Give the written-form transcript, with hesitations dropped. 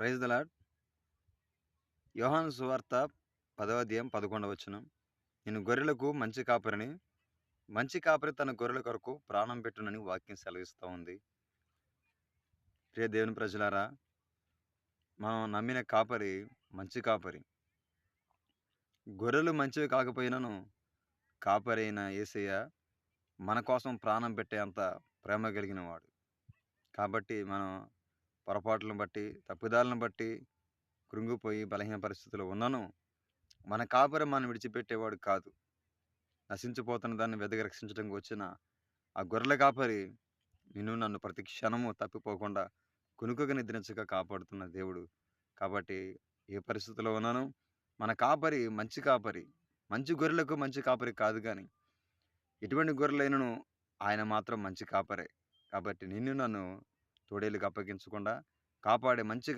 Praise the lord. యోహాను సువార్త 10వ అధ్యాయం 11వ వచనం. నేను గొర్రెలకు మంచి కాపరిని. మంచి కాపరి తన గొర్రెల కొరకు ప్రాణం పెట్టునని వాక్యం సెలవిస్తా ఉంది. ప్రియ దేవుని ప్రజలారా, మనం నమ్మిన కాపరి మంచి కాపరి. గొర్రెలు మంచివి కాకపోయినను కాపరైన యేసయ్య మన కోసం ప్రాణం పెట్టే అంత ప్రేమ కలిగిన వాడు. కాబట్టి మనం పొరపాట్లను బట్టి, తప్పిదాలను బట్టి కృంగిపోయి బలహీన పరిస్థితిలో ఉన్నను మన కాపరి మనం విడిచిపెట్టేవాడు కాదు. నశించిపోతున్న దాన్ని వెదకి రక్షించడానికి వచ్చిన ఆ గొర్రెల కాపరి నన్ను ప్రతి క్షణము తప్పిపోకుండా కునుకగా నిద్రించక కాపాడుతున్న దేవుడు. కాబట్టి ఏ పరిస్థితిలో ఉన్నాను మన కాపరి మంచి కాపరి. మంచి గొర్రెలకు మంచి కాపరి కాదు గాని ఎటువంటి గొర్రెలైనను ఆయన మాత్రం మంచి కాపరే. కాబట్టి నన్ను తోడేలుకి అప్పగించకుండా కాపాడే మంచి